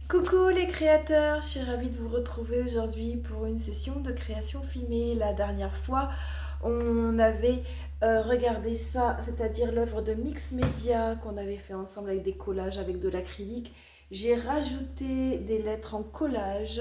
Coucou les créateurs, je suis ravie de vous retrouver aujourd'hui pour une session de création filmée. La dernière fois, on avait regardé ça, c'est-à-dire l'œuvre de Mix Media qu'on avait fait ensemble avec des collages avec de l'acrylique. J'ai rajouté des lettres en collage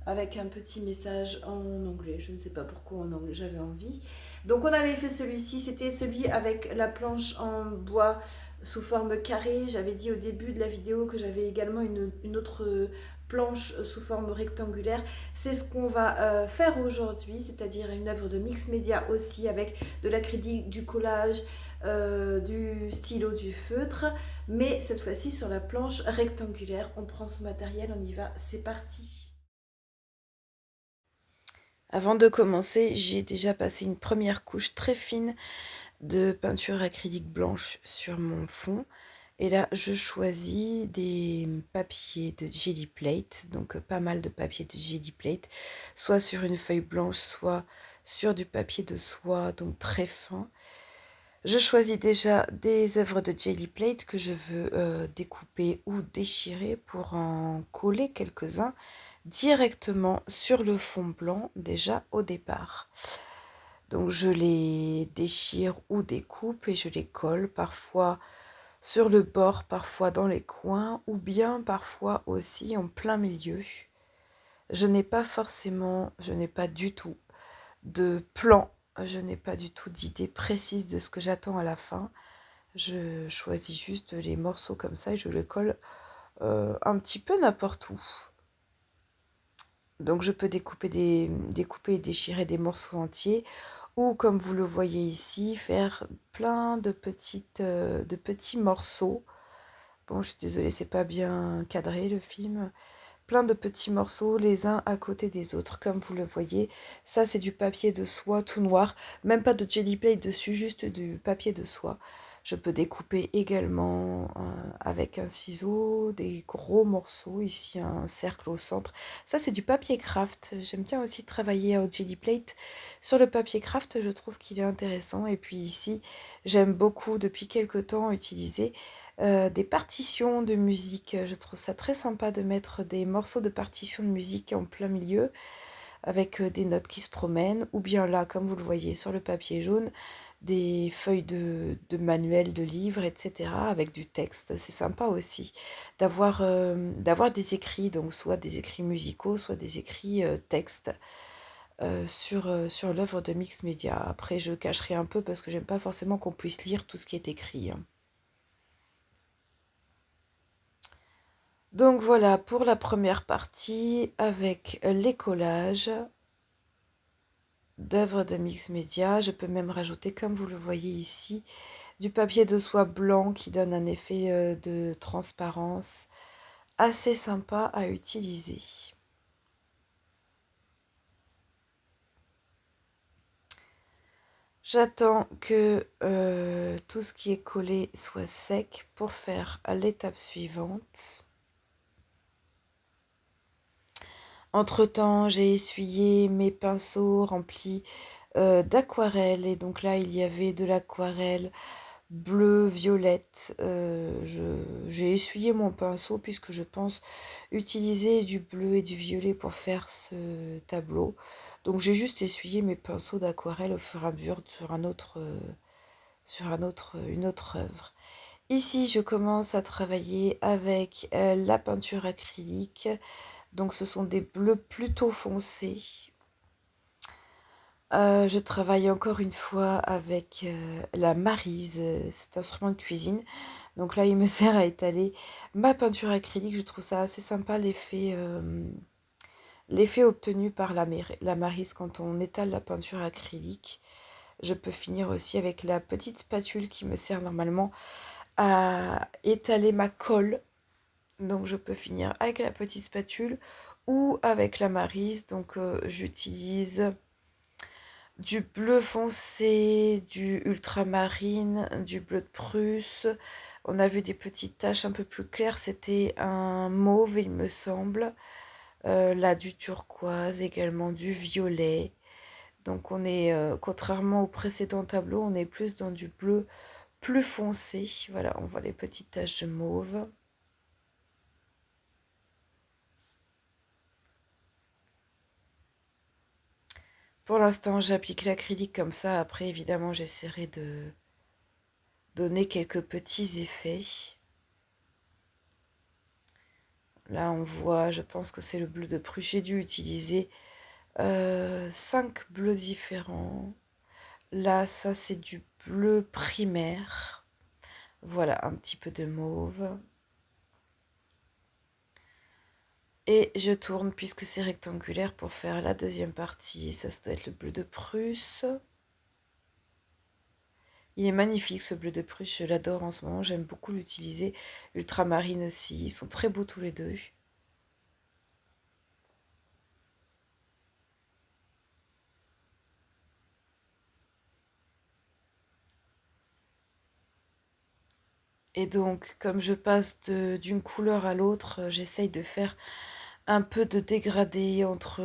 avec un petit message en anglais. Je ne sais pas pourquoi en anglais, j'avais envie. Donc on avait fait celui-ci, c'était celui avec la planche en bois sous forme carrée. J'avais dit au début de la vidéo que j'avais également une autre planche sous forme rectangulaire. C'est ce qu'on va faire aujourd'hui, c'est-à-dire une œuvre de mix média aussi avec de l'acrylique, du collage, du stylo, du feutre, mais cette fois-ci sur la planche rectangulaire. On prend ce matériel, on y va, c'est parti. Avant de commencer, j'ai déjà passé une première couche très fine de peinture acrylique blanche sur mon fond. Et là, je choisis des papiers de Jelly Plate, donc pas mal de papier de Jelly Plate, soit sur une feuille blanche, soit sur du papier de soie, donc très fin. Je choisis déjà des œuvres de Jelly Plate que je veux découper ou déchirer pour en coller quelques-uns directement sur le fond blanc déjà au départ. Donc je les déchire ou découpe et je les colle parfois sur le bord, parfois dans les coins ou bien parfois aussi en plein milieu. Je n'ai pas du tout de plan, je n'ai pas du tout d'idée précise de ce que j'attends à la fin. Je choisis juste les morceaux comme ça et je les colle un petit peu n'importe où. Donc je peux découper et déchirer des morceaux entiers ou comme vous le voyez ici, faire plein de petits morceaux. Bon, je suis désolée, c'est pas bien cadré le film. Plein de petits morceaux les uns à côté des autres, comme vous le voyez. Ça, c'est du papier de soie tout noir, même pas de jelly plate dessus, juste du papier de soie. Je peux découper également avec un ciseau des gros morceaux, ici un cercle au centre. Ça, c'est du papier craft. J'aime bien aussi travailler au jelly plate. Sur le papier craft, je trouve qu'il est intéressant. Et puis ici, j'aime beaucoup depuis quelque temps utiliser des partitions de musique. Je trouve ça très sympa de mettre des morceaux de partitions de musique en plein milieu avec des notes qui se promènent, ou bien là, comme vous le voyez sur le papier jaune, des feuilles de manuels, de livres, etc. avec du texte. C'est sympa aussi d'avoir des écrits, donc soit des écrits musicaux, soit des écrits textes sur l'œuvre de Mix Media. Après, je cacherai un peu parce que j'aime pas forcément qu'on puisse lire tout ce qui est écrit, hein. Donc voilà pour la première partie avec les collages d'œuvres de mix média. Je peux même rajouter, comme vous le voyez ici, du papier de soie blanc qui donne un effet de transparence assez sympa à utiliser. J'attends que tout ce qui est collé soit sec pour faire l'étape suivante. Entre-temps, j'ai essuyé mes pinceaux remplis d'aquarelle et donc là, il y avait de l'aquarelle bleu, violette. J'ai essuyé mon pinceau puisque je pense utiliser du bleu et du violet pour faire ce tableau. Donc j'ai juste essuyé mes pinceaux d'aquarelle au fur et à mesure sur une autre œuvre. Ici, je commence à travailler avec la peinture acrylique. Donc ce sont des bleus plutôt foncés. Je travaille encore une fois avec la Maryse, cet instrument de cuisine. Donc là, il me sert à étaler ma peinture acrylique. Je trouve ça assez sympa, l'effet obtenu par la Maryse quand on étale la peinture acrylique. Je peux finir aussi avec la petite spatule qui me sert normalement à étaler ma colle. Donc je peux finir avec la petite spatule ou avec la Maryse. Donc j'utilise du bleu foncé, du ultramarine, du bleu de Prusse. On a vu des petites taches un peu plus claires, c'était un mauve, il me semble. Là, du turquoise, également du violet. Donc on est, contrairement au précédent tableau, on est plus dans du bleu plus foncé. Voilà, on voit les petites taches de mauve. Pour l'instant, j'applique l'acrylique comme ça. Après, évidemment, j'essaierai de donner quelques petits effets. Là, on voit, je pense que c'est le bleu de Prusse. J'ai dû utiliser 5 bleus différents. Là, ça, c'est du bleu primaire. Voilà, un petit peu de mauve. Et je tourne puisque c'est rectangulaire pour faire la deuxième partie. Ça doit être le bleu de Prusse. Il est magnifique ce bleu de Prusse, je l'adore en ce moment. J'aime beaucoup l'utiliser. Ultramarine aussi, ils sont très beaux tous les deux. Et donc, comme je passe d'une couleur à l'autre, j'essaye de faire un peu de dégradé entre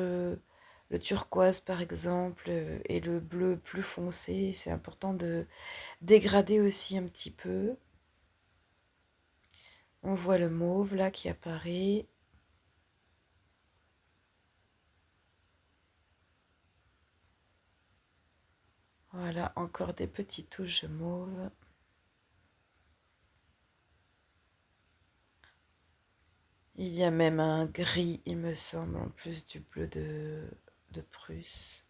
le turquoise par exemple et le bleu plus foncé. C'est important de dégrader aussi un petit peu. On voit le mauve là qui apparaît. Voilà, encore des petites touches mauve. Il y a même un gris, il me semble, en plus du bleu de Prusse.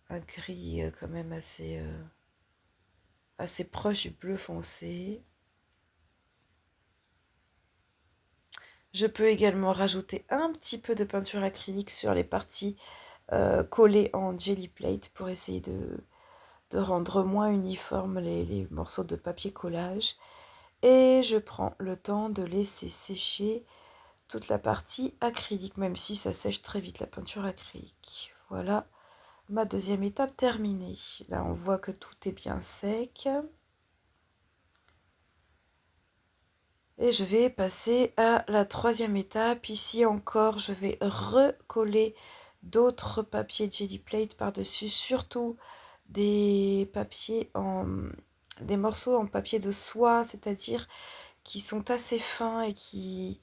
Un gris quand même assez proche du bleu foncé. Je peux également rajouter un petit peu de peinture acrylique sur les parties collées en jelly plate pour essayer de rendre moins uniformes les morceaux de papier collage. Et je prends le temps de laisser sécher toute la partie acrylique, même si ça sèche très vite la peinture acrylique. Voilà ma deuxième étape terminée. Là, on voit que tout est bien sec. Et je vais passer à la troisième étape. Ici encore, je vais recoller d'autres papiers jelly plate par-dessus, surtout des papiers des morceaux en papier de soie, c'est-à-dire qui sont assez fins et qui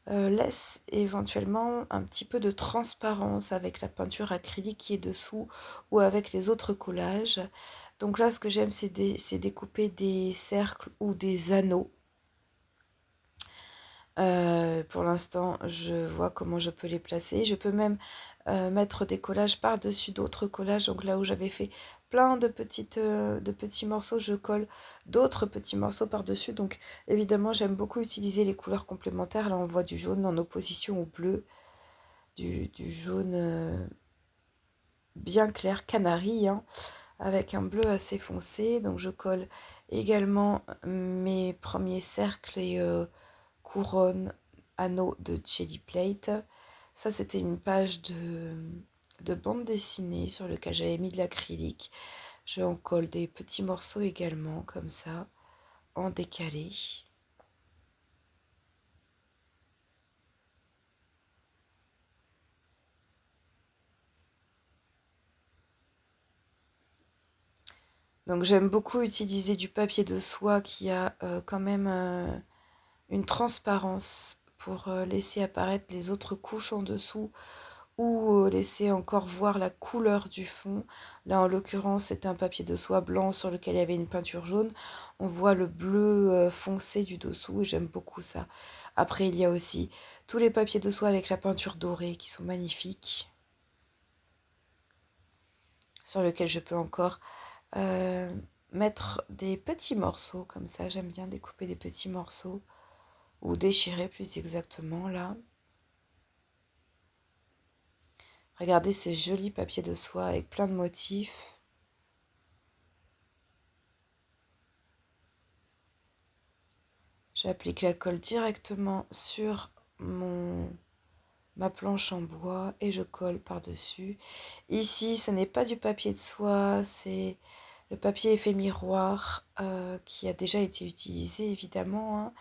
laissent éventuellement un petit peu de transparence avec la peinture acrylique qui est dessous ou avec les autres collages. Donc là, ce que j'aime, c'est découper des cercles ou des anneaux. Pour l'instant, je vois comment je peux les placer. Je peux même mettre des collages par-dessus d'autres collages. Donc là où j'avais fait plein de petits morceaux, je colle d'autres petits morceaux par-dessus. Donc évidemment, j'aime beaucoup utiliser les couleurs complémentaires. Là, on voit du jaune en opposition au bleu, du jaune bien clair, canari, hein, avec un bleu assez foncé. Donc je colle également mes premiers cercles et couronne, anneau de jelly plate. Ça, c'était une page de bande dessinée sur lequel j'avais mis de l'acrylique. Je en colle des petits morceaux également, comme ça, en décalé. Donc j'aime beaucoup utiliser du papier de soie qui a quand même une transparence pour laisser apparaître les autres couches en dessous ou laisser encore voir la couleur du fond. Là, en l'occurrence, c'est un papier de soie blanc sur lequel il y avait une peinture jaune. On voit le bleu foncé du dessous et j'aime beaucoup ça. Après, il y a aussi tous les papiers de soie avec la peinture dorée qui sont magnifiques, sur lequel je peux encore euh, mettre des petits morceaux comme ça. J'aime bien découper des petits morceaux ou déchirer plus exactement là. Regardez ces jolis papiers de soie avec plein de motifs. J'applique la colle directement sur ma planche en bois et je colle par-dessus. Ici, ce n'est pas du papier de soie, c'est le papier effet miroir qui a déjà été utilisé évidemment, hein,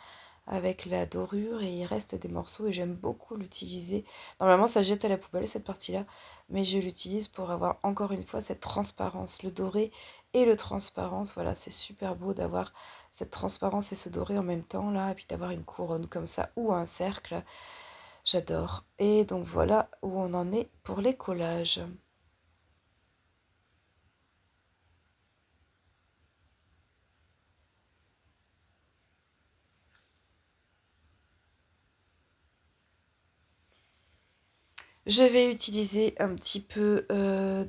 avec la dorure, et il reste des morceaux et j'aime beaucoup l'utiliser. Normalement, ça jette à la poubelle cette partie-là, mais je l'utilise pour avoir encore une fois cette transparence, le doré et le transparence. Voilà, c'est super beau d'avoir cette transparence et ce doré en même temps là, et puis d'avoir une couronne comme ça ou un cercle. J'adore. Et donc voilà où on en est pour les collages. Je vais utiliser un petit peu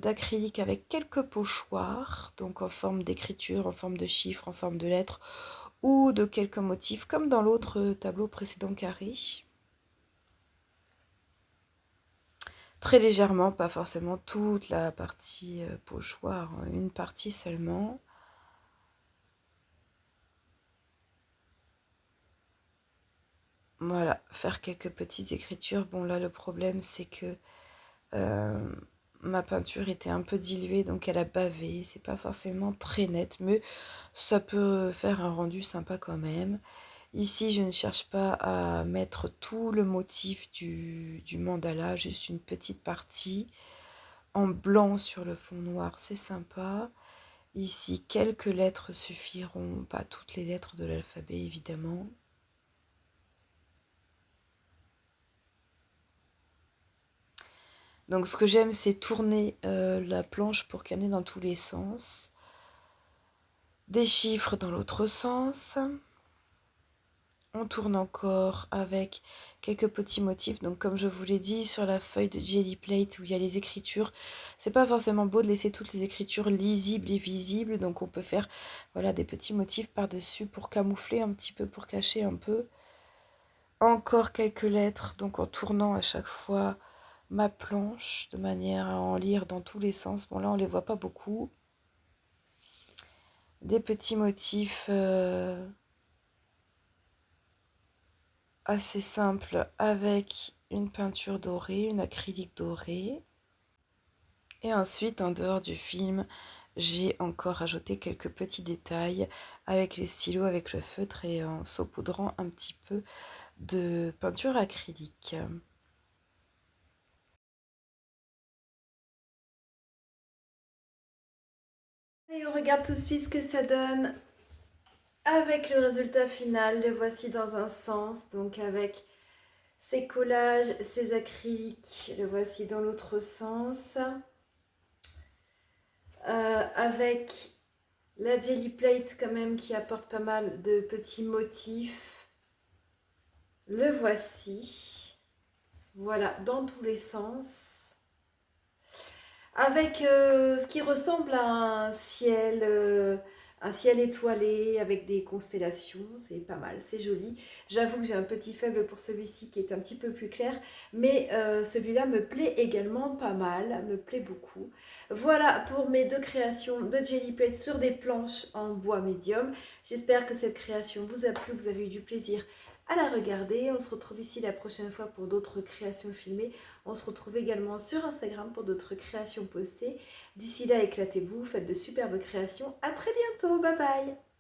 d'acrylique avec quelques pochoirs, donc en forme d'écriture, en forme de chiffres, en forme de lettres, ou de quelques motifs, comme dans l'autre tableau précédent carré. Très légèrement, pas forcément toute la partie pochoir, hein, une partie seulement. Voilà, faire quelques petites écritures. Bon là, le problème, c'est que euh, ma peinture était un peu diluée, donc elle a bavé. C'est pas forcément très net, mais ça peut faire un rendu sympa quand même. Ici, je ne cherche pas à mettre tout le motif du mandala, juste une petite partie en blanc sur le fond noir, c'est sympa. Ici, quelques lettres suffiront, pas toutes les lettres de l'alphabet évidemment. Donc ce que j'aime, c'est tourner la planche pour qu'elle ait dans tous les sens. Des chiffres dans l'autre sens. On tourne encore avec quelques petits motifs. Donc comme je vous l'ai dit, sur la feuille de Jelly Plate où il y a les écritures, c'est pas forcément beau de laisser toutes les écritures lisibles et visibles. Donc on peut faire voilà, des petits motifs par-dessus pour camoufler un petit peu, pour cacher un peu. Encore quelques lettres, donc en tournant à chaque fois ma planche de manière à en lire dans tous les sens. Bon là on les voit pas beaucoup. Des petits motifs assez simples avec une peinture dorée, une acrylique dorée. Et ensuite en dehors du film, j'ai encore ajouté quelques petits détails avec les stylos, avec le feutre et en saupoudrant un petit peu de peinture acrylique. Et on regarde tout de suite ce que ça donne avec le résultat final. Le voici dans un sens, donc avec ses collages, ses acryliques. Le voici dans l'autre sens. Avec la jelly plate quand même qui apporte pas mal de petits motifs. Le voici. Voilà, dans tous les sens. Avec ce qui ressemble à un ciel étoilé avec des constellations, c'est pas mal, c'est joli. J'avoue que j'ai un petit faible pour celui-ci qui est un petit peu plus clair, mais celui-là me plaît également pas mal, me plaît beaucoup. Voilà pour mes deux créations de Jelly Plate sur des planches en bois médium. J'espère que cette création vous a plu, vous avez eu du plaisir à la regarder. On se retrouve ici la prochaine fois pour d'autres créations filmées. On se retrouve également sur Instagram pour d'autres créations postées. D'ici là, éclatez-vous, faites de superbes créations. À très bientôt, bye bye!